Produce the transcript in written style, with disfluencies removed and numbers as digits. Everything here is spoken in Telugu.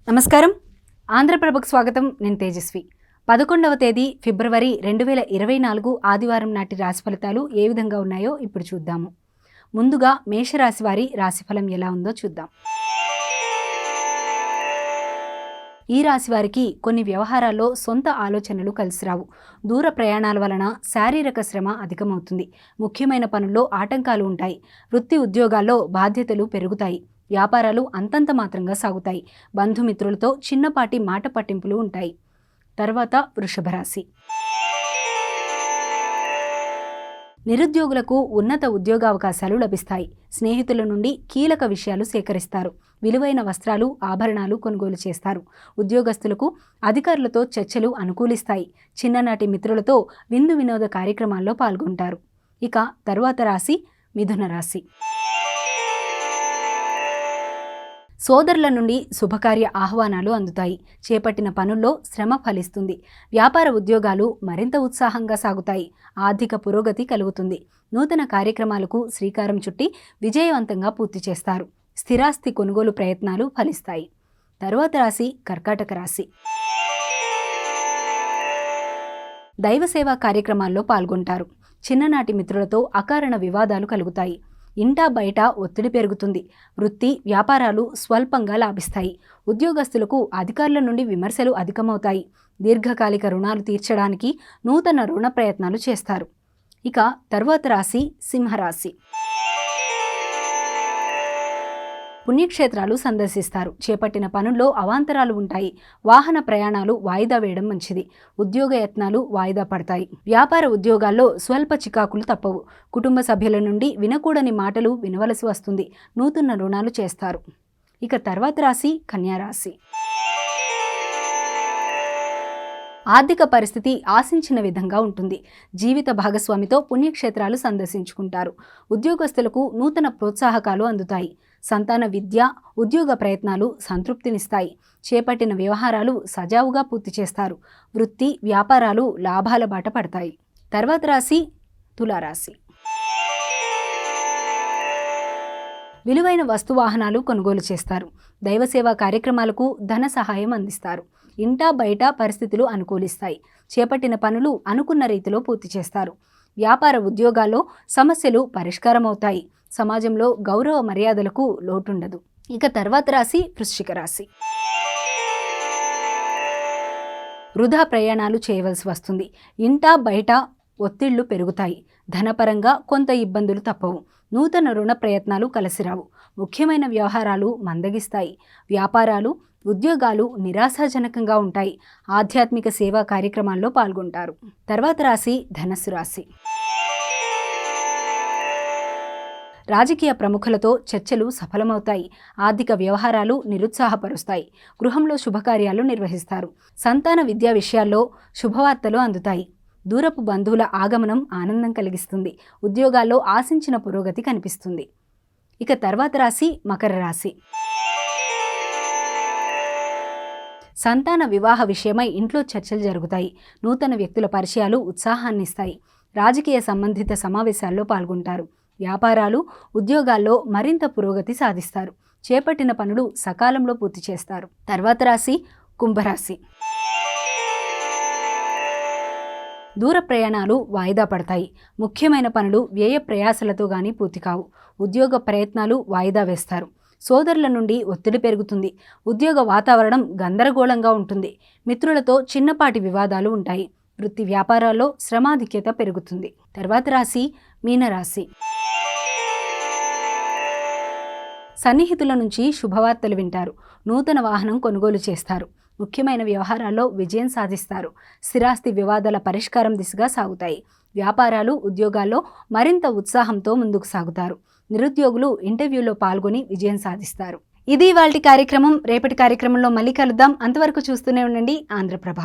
నమస్కారం. ఆంధ్రప్రభకు స్వాగతం. నేను తేజస్వి. 11వ తేదీ ఫిబ్రవరి 2024 ఆదివారం నాటి రాశి ఫలితాలు ఏ విధంగా ఉన్నాయో ఇప్పుడు చూద్దాము. ముందుగా మేషరాశి వారి రాశిఫలం ఎలా ఉందో చూద్దాం. ఈ రాశి వారికి కొన్ని వ్యవహారాల్లో సొంత ఆలోచనలు కలిసిరావు. దూర ప్రయాణాల వలన శారీరక శ్రమ అధికమవుతుంది. ముఖ్యమైన పనుల్లో ఆటంకాలు ఉంటాయి. వృత్తి ఉద్యోగాల్లో బాధ్యతలు పెరుగుతాయి. వ్యాపారాలు అంతంత మాత్రంగా సాగుతాయి. బంధుమిత్రులతో చిన్నపాటి మాట పట్టింపులు ఉంటాయి. తర్వాత వృషభ రాశి. నిరుద్యోగులకు ఉన్నత ఉద్యోగావకాశాలు లభిస్తాయి. స్నేహితుల నుండి కీలక విషయాలు సేకరిస్తారు. విలువైన వస్త్రాలు, ఆభరణాలు కొనుగోలు చేస్తారు. ఉద్యోగస్తులకు అధికారులతో చర్చలు అనుకూలిస్తాయి. చిన్ననాటి మిత్రులతో విందు వినోద కార్యక్రమాల్లో పాల్గొంటారు. ఇక తరువాత రాశి మిథున రాశి. సోదరుల నుండి శుభకార్య ఆహ్వానాలు అందుతాయి. చేపట్టిన పనుల్లో శ్రమ ఫలిస్తుంది. వ్యాపార ఉద్యోగాలు మరింత ఉత్సాహంగా సాగుతాయి. ఆర్థిక పురోగతి కలుగుతుంది. నూతన కార్యక్రమాలకు శ్రీకారం చుట్టి విజయవంతంగా పూర్తి చేస్తారు. స్థిరాస్తి కొనుగోలు ప్రయత్నాలు ఫలిస్తాయి. తరువాత రాశి కర్కాటక రాశి. దైవ సేవా కార్యక్రమాల్లో పాల్గొంటారు. చిన్ననాటి మిత్రులతో అకారణ వివాదాలు కలుగుతాయి. ఇంటా బయట ఒత్తిడి పెరుగుతుంది. వృత్తి వ్యాపారాలు స్వల్పంగా లాభిస్తాయి. ఉద్యోగస్తులకు అధికారుల నుండి విమర్శలు అధికమవుతాయి. దీర్ఘకాలిక రుణాలు తీర్చడానికి నూతన రుణ ప్రయత్నాలు చేస్తారు. ఇక తరువాత రాశి సింహరాశి. పుణ్యక్షేత్రాలు సందర్శిస్తారు. చేపట్టిన పనుల్లో అవాంతరాలు ఉంటాయి. వాహన ప్రయాణాలు వాయిదా వేయడం మంచిది. ఉద్యోగ యత్నాలు వాయిదా పడతాయి. వ్యాపార ఉద్యోగాల్లో స్వల్ప చికాకులు తప్పవు. కుటుంబ సభ్యుల నుండి వినకూడని మాటలు వినవలసి వస్తుంది. నూతన రుణాలు చేస్తారు. ఇక తర్వాత రాశి కన్యారాశి. ఆర్థిక పరిస్థితి ఆశించిన విధంగా ఉంటుంది. జీవిత భాగస్వామితో పుణ్యక్షేత్రాలు సందర్శించుకుంటారు. ఉద్యోగస్తులకు నూతన ప్రోత్సాహకాలు అందుతాయి. సంతాన విద్య, ఉద్యోగ ప్రయత్నాలు సంతృప్తినిస్తాయి. చేపట్టిన వ్యవహారాలు సజావుగా పూర్తి చేస్తారు. వృత్తి వ్యాపారాలు లాభాల బాట పడతాయి. తర్వాత రాశి తులారాశి. విలువైన వస్తువాహనాలు కొనుగోలు చేస్తారు. దైవసేవా కార్యక్రమాలకు ధన సహాయం అందిస్తారు. ఇంటా బయట పరిస్థితులు అనుకూలిస్తాయి. చేపట్టిన పనులు అనుకున్న రీతిలో పూర్తి చేస్తారు. వ్యాపార ఉద్యోగాల్లో సమస్యలు పరిష్కారమవుతాయి. సమాజంలో గౌరవ మర్యాదలకు లోటుండదు. ఇక తర్వాత రాశి వృశ్చిక రాశి. వృధా ప్రయాణాలు చేయవలసి వస్తుంది. ఇంటా బయట ఒత్తిళ్లు పెరుగుతాయి. ధనపరంగా కొంత ఇబ్బందులు తప్పవు. నూతన రుణ ప్రయత్నాలు కలిసిరావు. ముఖ్యమైన వ్యవహారాలు మందగిస్తాయి. వ్యాపారాలు ఉద్యోగాలు నిరాశాజనకంగా ఉంటాయి. ఆధ్యాత్మిక సేవా కార్యక్రమాల్లో పాల్గొంటారు. తర్వాత రాశి ధనస్సు రాశి. రాజకీయ ప్రముఖులతో చర్చలు సఫలమవుతాయి. ఆర్థిక వ్యవహారాలు నిరుత్సాహపరుస్తాయి. గృహంలో శుభకార్యాలు నిర్వహిస్తారు. సంతాన విద్యా విషయాల్లో శుభవార్తలు అందుతాయి. దూరపు బంధువుల ఆగమనం ఆనందం కలిగిస్తుంది. ఉద్యోగాల్లో ఆశించిన పురోగతి కనిపిస్తుంది. ఇక తర్వాత రాశి మకర రాశి. సంతాన వివాహ విషయమై ఇంట్లో చర్చలు జరుగుతాయి. నూతన వ్యక్తుల పరిచయాలు ఉత్సాహాన్నిస్తాయి. రాజకీయ సంబంధిత సమావేశాల్లో పాల్గొంటారు. వ్యాపారాలు ఉద్యోగాల్లో మరింత పురోగతి సాధిస్తారు. చేపట్టిన పనులు సకాలంలో పూర్తి చేస్తారు. తర్వాత రాశి కుంభరాశి. దూర ప్రయాణాలు వాయిదా పడతాయి. ముఖ్యమైన పనులు వ్యయ ప్రయాసలతో గానీ పూర్తి కావు. ఉద్యోగ ప్రయత్నాలు వాయిదా వేస్తారు. సోదరుల నుండి ఒత్తిడి పెరుగుతుంది. ఉద్యోగ వాతావరణం గందరగోళంగా ఉంటుంది. మిత్రులతో చిన్నపాటి వివాదాలు ఉంటాయి. వృత్తి వ్యాపారాల్లో శ్రమాధిక్యత పెరుగుతుంది. తర్వాత రాశి మీనరాశి. సన్నిహితుల నుంచి శుభవార్తలు వింటారు. నూతన వాహనం కొనుగోలు చేస్తారు. ముఖ్యమైన వ్యవహారాల్లో విజయం సాధిస్తారు. స్థిరాస్తి వివాదాల పరిష్కారం దిశగా సాగుతాయి. వ్యాపారాలు ఉద్యోగాల్లో మరింత ఉత్సాహంతో ముందుకు సాగుతారు. నిరుద్యోగులు ఇంటర్వ్యూలో పాల్గొని విజయం సాధిస్తారు. ఇది ఇవాల్టి కార్యక్రమం. రేపటి కార్యక్రమంలో మళ్ళీ కలుద్దాం. అంతవరకు చూస్తూనే ఉండండి ఆంధ్రప్రభ.